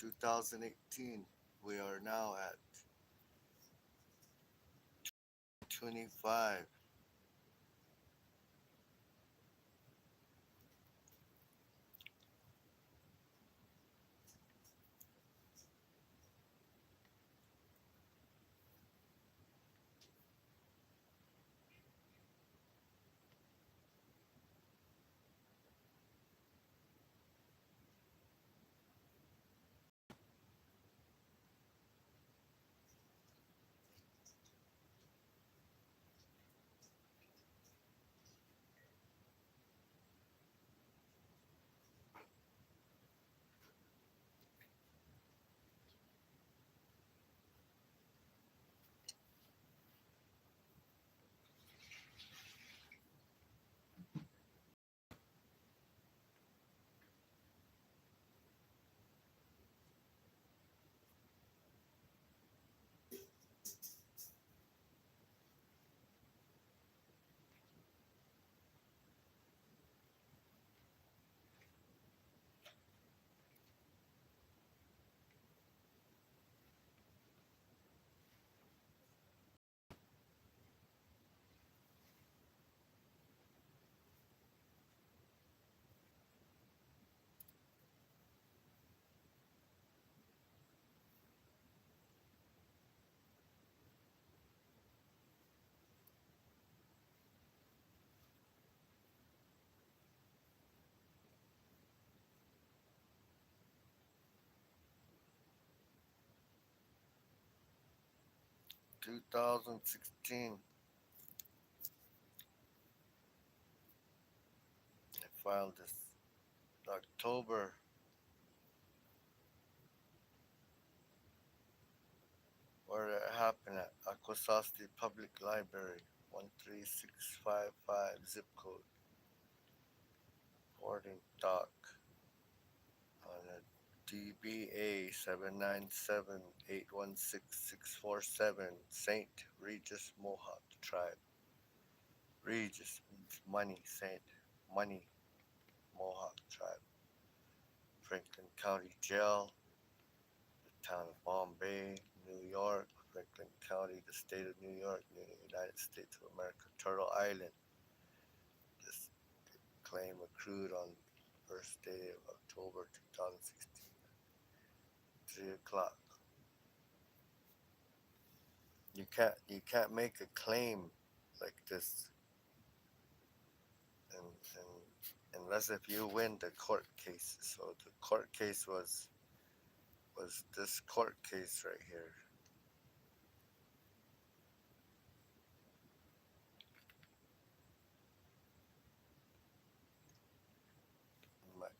2018. We are now at 25. 2016. I filed this October. Where it happened at Akwesasne Public Library, 13655 zip code, boarding dock on a DBA 797816647, Saint Regis Mohawk Tribe. Regis means money, Saint, money, Mohawk Tribe. Franklin County Jail, the town of Bombay, New York, Franklin County, the state of New York, United States of America, Turtle Island. This claim accrued on first day of October 2016, 3 o'clock. You can't make a claim like this, unless if you win the court case. So the court case was this court case right here.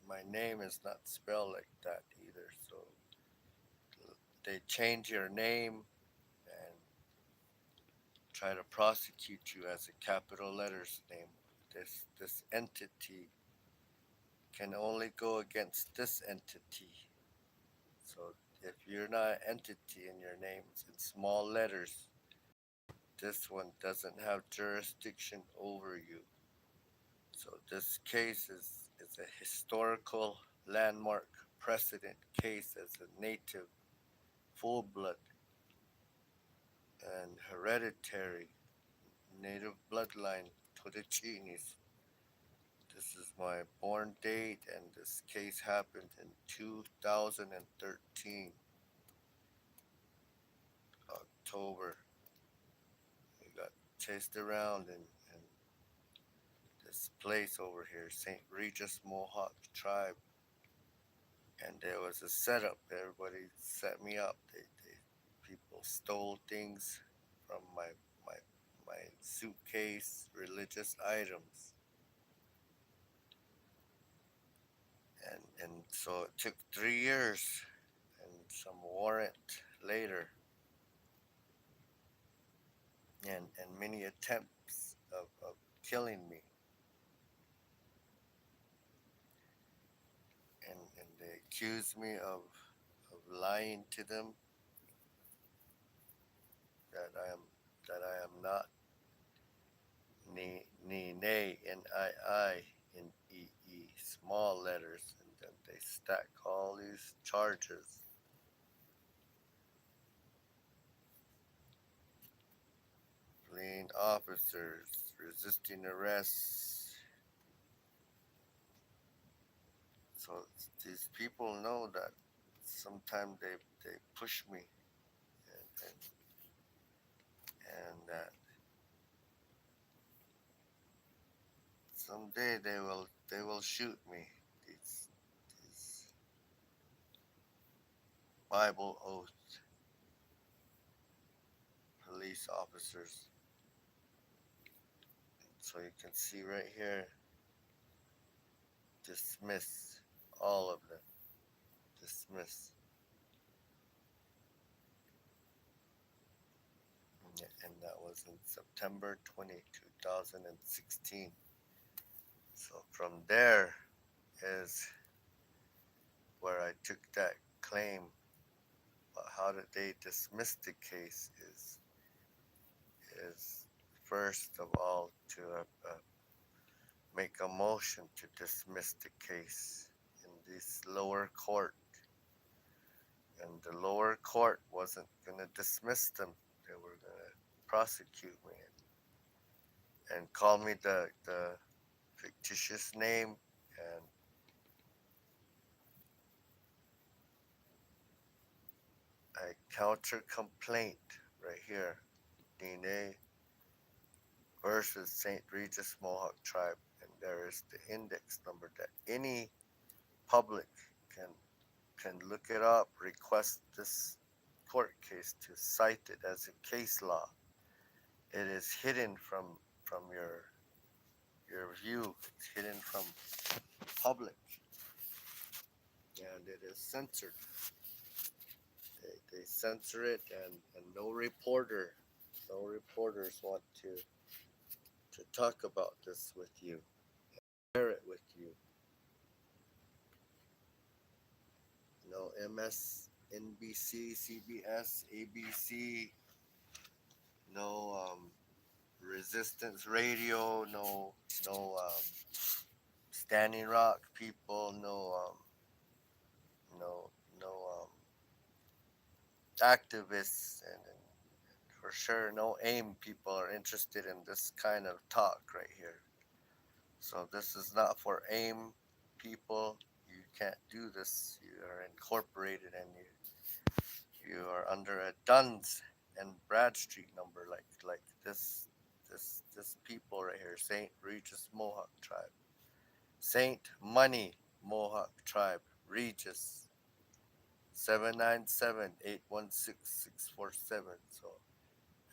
My name is not spelled like that either. So they change your name and try to prosecute you as a capital letters name. This entity can only go against this entity. So if you're not an entity and your name's in small letters, this one doesn't have jurisdiction over you. So this case is a historical landmark precedent case as a native, full blood, and hereditary native bloodline Todechinis. This is my born date, and this case happened in 2013, October. We got chased around in this place over here, St. Regis Mohawk Tribe, and there was a setup. Everybody set me up. People stole things from my my suitcase, religious items, and so it took 3 years and some warrant later, and many attempts of killing me, and they accused me of lying to them that I am not Nine Nii, small letters, and then they stack all these charges. fleeing officers, resisting arrest. So these people know that sometimes they push me, and that someday they will shoot me. These Bible oath police officers. So you can see right here, dismiss all of them. Dismiss. And that was in September 2016. So from there is where I took that claim. But how did they dismiss the case is first of all to make a motion to dismiss the case in this lower court. And the lower court wasn't going to dismiss them. They were going to prosecute me and call me the fictitious name and a counter complaint right here. DNA versus St. Regis Mohawk Tribe. And there is the index number that any public can look it up, request this court case to cite it as a case law. It is hidden from your view. It's hidden from public, and it is censored. They censor it, and no reporters want to talk about this with you, share it with you. No MSNBC, CBS, ABC, no Resistance Radio, no Standing Rock people, no activists, and for sure no AIM people are interested in this kind of talk right here. So this is not for AIM people. You can't do this. You are incorporated, and you are under a Duns and Bradstreet number, like this people right here, Saint Regis Mohawk Tribe, Saint Money Mohawk Tribe, Regis 797-816-647. So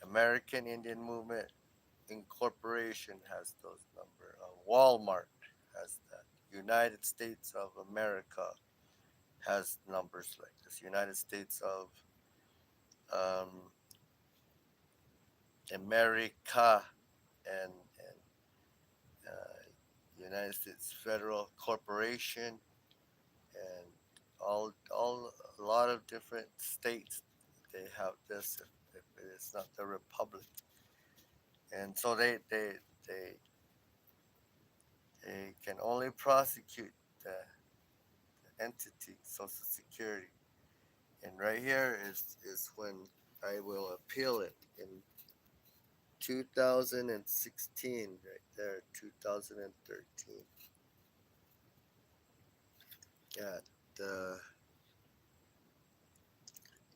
American Indian Movement Incorporation has those number. Walmart has that. United States of America has numbers like this. United States of America and United States Federal Corporation and all a lot of different states, they have this if it is not the republic. And so they can only prosecute the entity, Social Security. And right here is when I will appeal it in 2016, right there, 2013. Yeah, the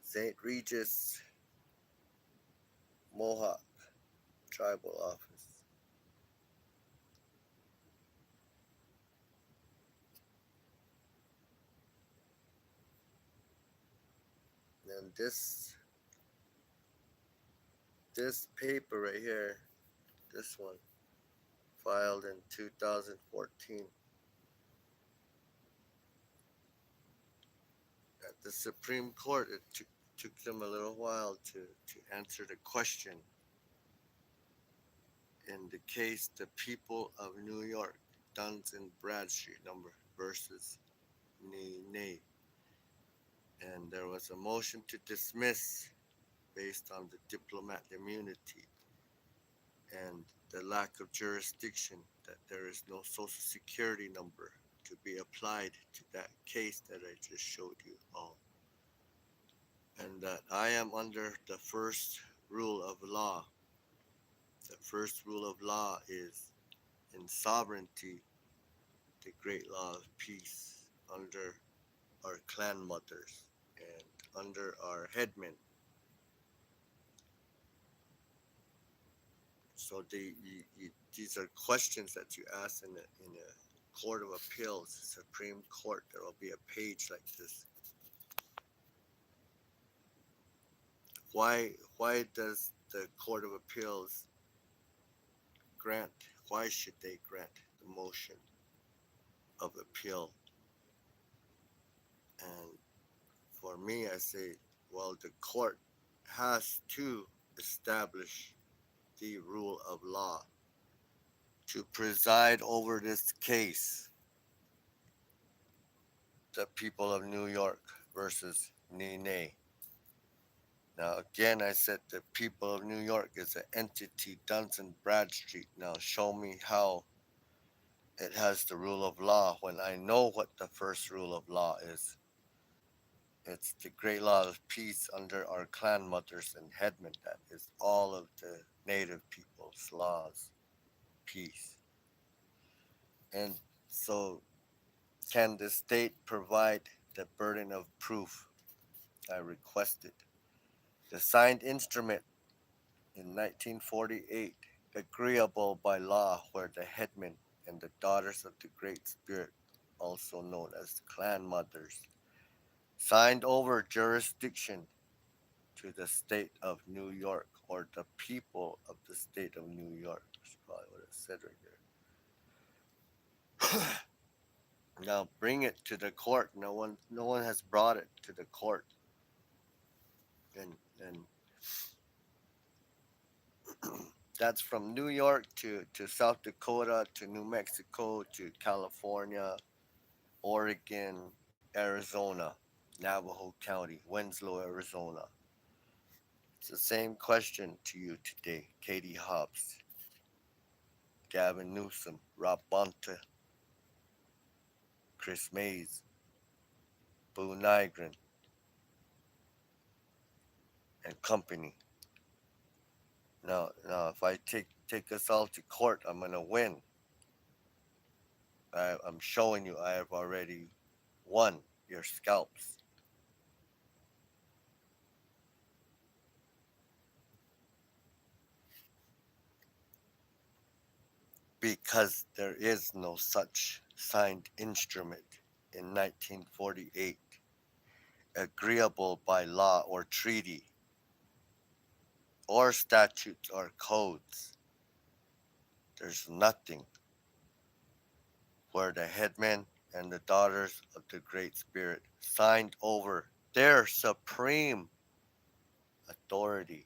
St. Regis Mohawk Tribal Office. And this paper right here, this one, filed in 2014 at the Supreme Court. It took them a little while to answer the question. In the case, the people of New York, Duns and Bradstreet number versus Nene. And there was a motion to dismiss based on the diplomat immunity and the lack of jurisdiction, that there is no social security number to be applied to that case that I just showed you all. And that I am under the first rule of law. First rule of law is in sovereignty, the great law of peace under our clan mothers and under our headmen. So these are questions that you ask in a court of appeals, Supreme Court. There will be a page like this. Why does the Court of Appeals grant? Why should they grant the motion of appeal? And for me, I say, well, the court has to establish the rule of law to preside over this case, the people of New York versus Nene. Now, again, I said the people of New York is an entity, Duns and Bradstreet. Now, show me how it has the rule of law when I know what the first rule of law is. It's the great law of peace under our clan mothers and headmen. That is all of the native people's laws, peace. And so, can the state provide the burden of proof? I requested. The signed instrument in 1948, agreeable by law, where the headmen and the daughters of the Great Spirit, also known as clan mothers, signed over jurisdiction to the state of New York or the people of the state of New York. That's probably what it said right there. Now bring it to the court. No one has brought it to the court. And that's from New York to South Dakota to New Mexico to California, Oregon, Arizona, Navajo County, Winslow, Arizona. It's the same question to you today, Katie Hobbs, Gavin Newsom, Rob Bonta, Chris Mays, Boo Nygren, and company. Now, if I take us all to court, I'm gonna win. I'm showing you I have already won your scalps because there is no such signed instrument in 1948, agreeable by law or treaty, or statutes or codes. There's nothing where the headmen and the daughters of the Great Spirit signed over their supreme authority,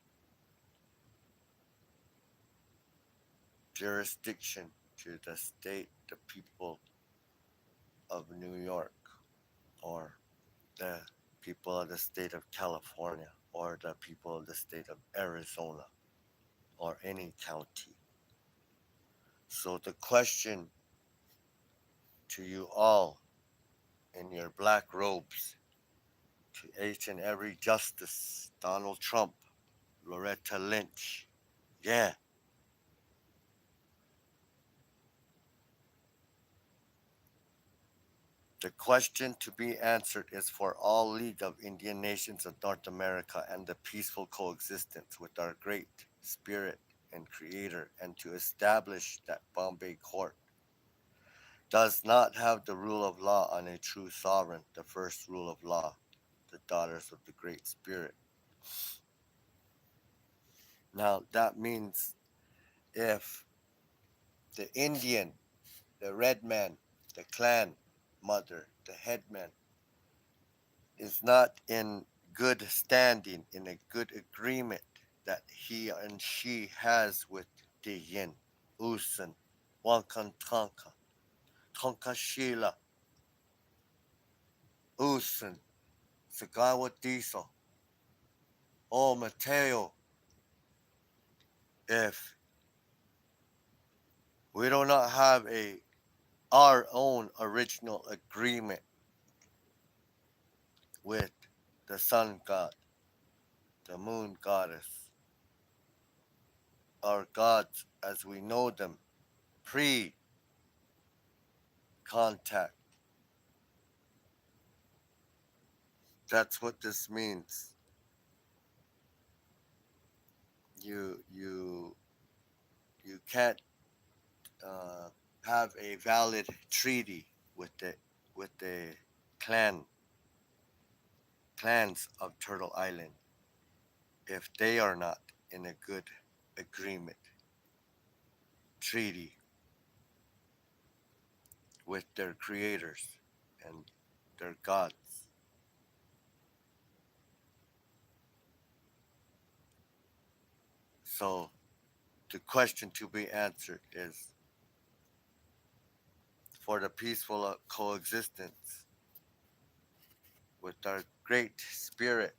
jurisdiction to the state, the people of New York, or the people of the state of California, or the people of the state of Arizona, or any county. So the question to you all in your black robes, to each and every justice, Donald Trump, Loretta Lynch, yeah, the question to be answered is for all League of Indian Nations of North America and the peaceful coexistence with our great spirit and creator, and to establish that Bombay court does not have the rule of law on a true sovereign, the first rule of law, the daughters of the great spirit. Now that means if the Indian, the red man, the clan mother, the headman is not in good standing, in a good agreement that he and she has with the yin, Usan, Wankantanka, Tonkashila, Usan, Sagawa Diesel, O Mateo, if we do not have our own original agreement with the sun god, the moon goddess, our gods as we know them pre contact. That's what this means. You you can't uh, have a valid treaty with the clan clans of Turtle Island if they are not in a good agreement treaty with their creators and their gods. So the question to be answered is for the peaceful coexistence with our great spirit.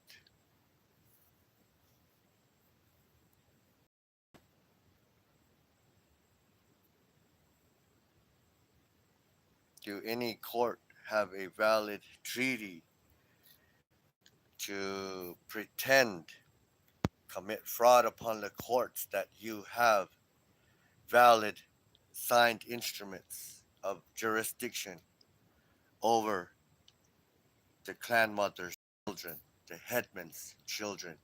Do any court have a valid treaty to pretend commit fraud upon the courts that you have valid signed instruments of jurisdiction over the clan mother's children, the headman's children?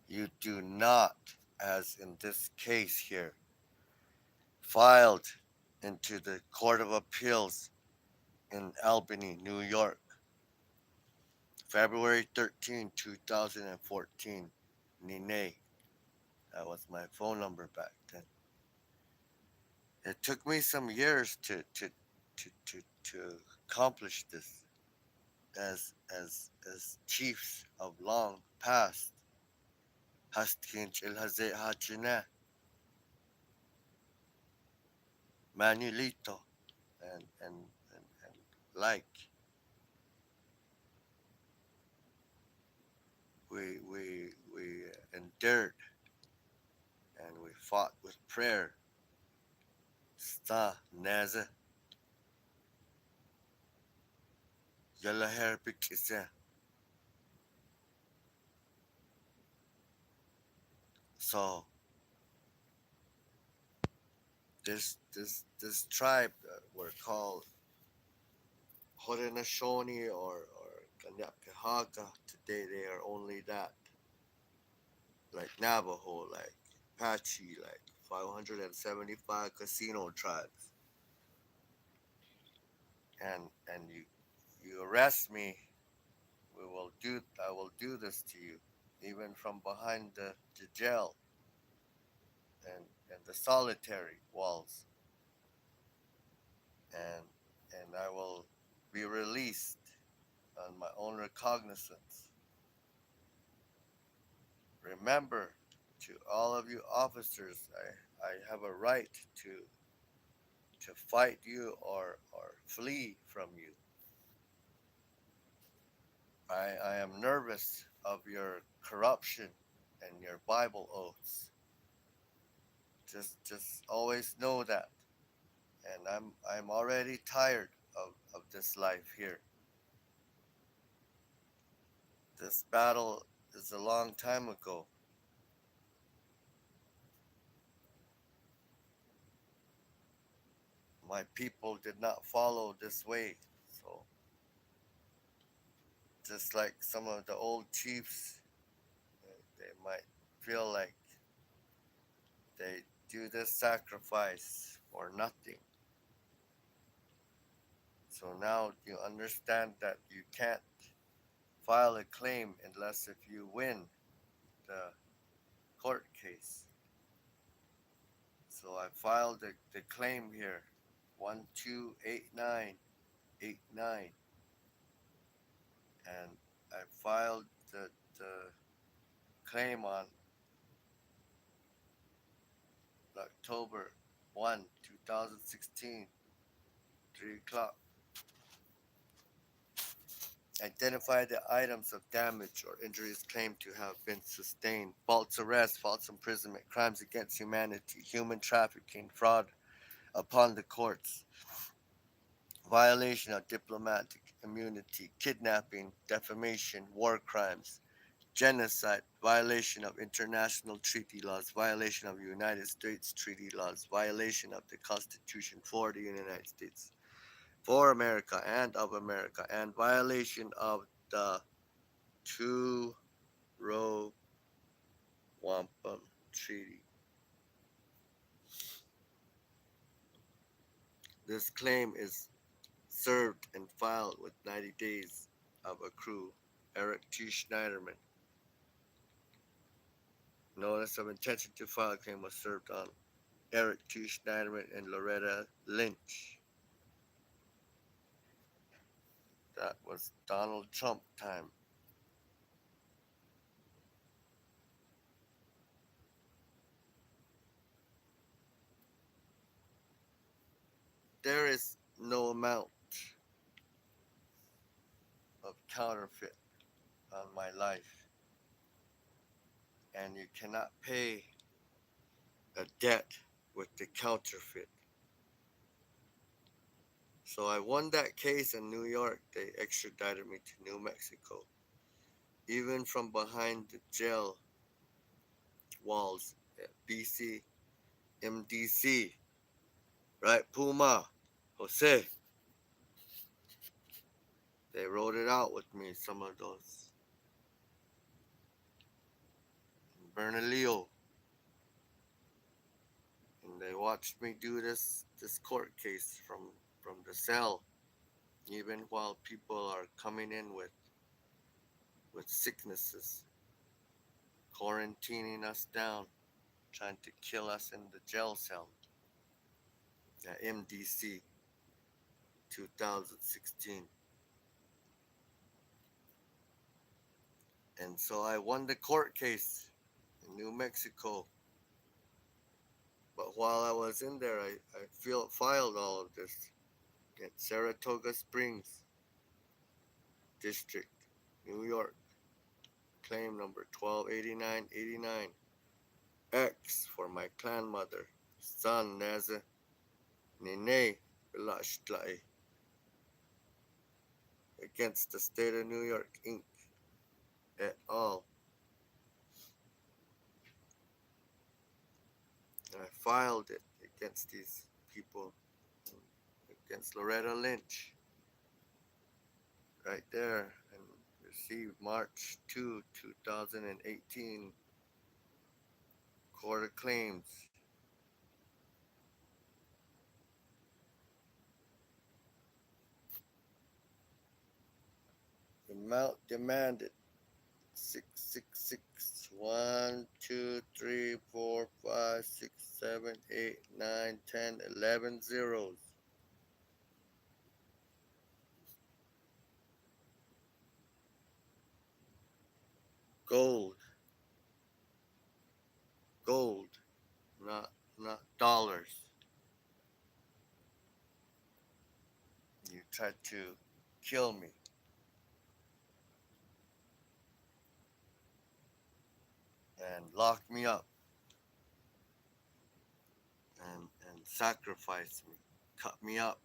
You do not, as in this case here, filed into the Court of Appeals in Albany, New York, February 13, 2014. Nine. That was my phone number back then. It took me some years to accomplish this as chiefs of long past. Hastkinch el Haze Hachina, Manuelito, and like we endured and we fought with prayer. Sta Naza Yalaher Bikisa. So this tribe were called Haudenosaunee or Kaniapkehaga. Today they are only that, like Navajo, like Apache, like 575 casino tribes. And you arrest me, I will do this to you, even from behind the jail and the solitary walls, and and I will be released on my own recognizance. Remember, to all of you officers, I have a right to fight you or flee from you. I am nervous of your corruption and your Bible oaths. Just always know that. And I'm already tired of this life here. This battle is a long time ago. My people did not follow this way. So just like some of the old chiefs, they might feel like they do this sacrifice for nothing. So now you understand that you can't file a claim unless if you win the court case. So I filed the claim here, 128989, and I filed the claim on October 1, 2016, 3 o'clock. Identify the items of damage or injuries claimed to have been sustained: false arrest, false imprisonment, crimes against humanity, human trafficking, fraud upon the courts, violation of diplomatic immunity, kidnapping, defamation, war crimes, genocide, violation of international treaty laws, violation of United States treaty laws, violation of the Constitution for the United States, for America and of America, and violation of the Two Row Wampum Treaty. This claim is served and filed with 90 days of accrue. Eric T. Schneiderman. Notice of intention to file a claim was served on Eric T. Schneiderman and Loretta Lynch. That was Donald Trump time. There is no amount of counterfeit on my life, and you cannot pay a debt with the counterfeit. So I won that case in New York. They extradited me to New Mexico. Even from behind the jail walls at BC, MDC, right? Puma, Jose. They wrote it out with me, some of those. Bernalillo. And they watched me do this court case from the cell, even while people are coming in with sicknesses, quarantining us down, trying to kill us in the jail cell at MDC 2016. And so I won the court case in New Mexico. But while I was in there, I filed all of this at Saratoga Springs District, New York. Claim number 128989. X for my clan mother, son Naza Nene Belashlai, against the state of New York, Inc. et al. I filed it against these people, against Loretta Lynch, right there, and received March 2, 2018, Court of Claims. The amount demanded 666 1 2 3 4 5 6 7 8 9 10 11 zeros. Gold, gold, not dollars. You tried to kill me. And lock me up and sacrifice me, cut me up,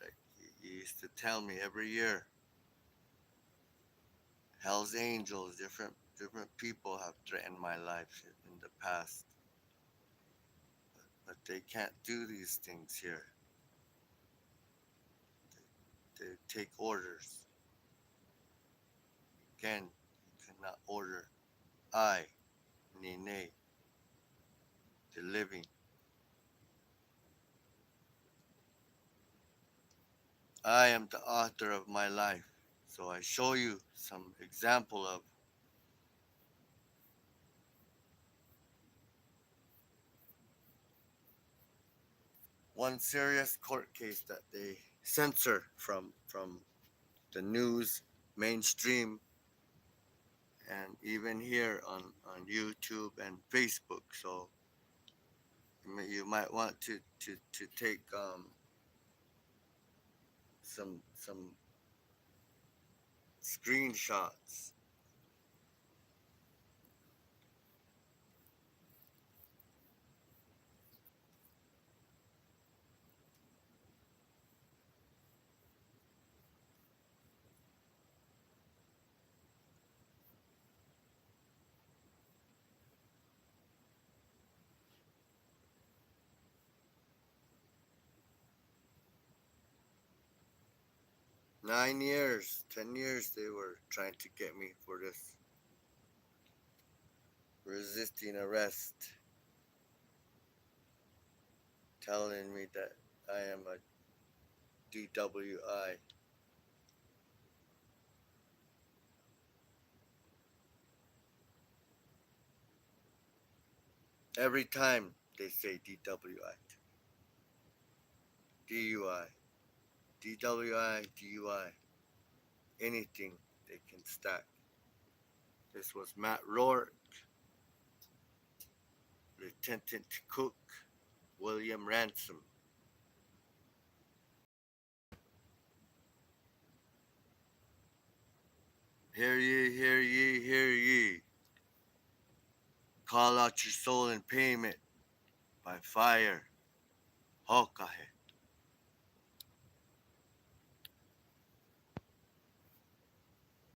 like you used to tell me every year. Hell's Angels, different people have threatened my life in the past, but they can't do these things here. They take orders. Again, you cannot order I, Nene, the living. I am the author of my life. So I show you some example of one serious court case that they censor from the news, mainstream, and even here on YouTube and Facebook. So you might want to take some screenshots. 9 years, 10 years they were trying to get me for this resisting arrest, telling me that I am a DWI. Every time they say DWI, DUI, DWI, DUI, anything they can stack. This was Matt Rourke, Lieutenant Cook, William Ransom. Hear ye, hear ye, hear ye. Call out your soul in payment by fire. Hokahe.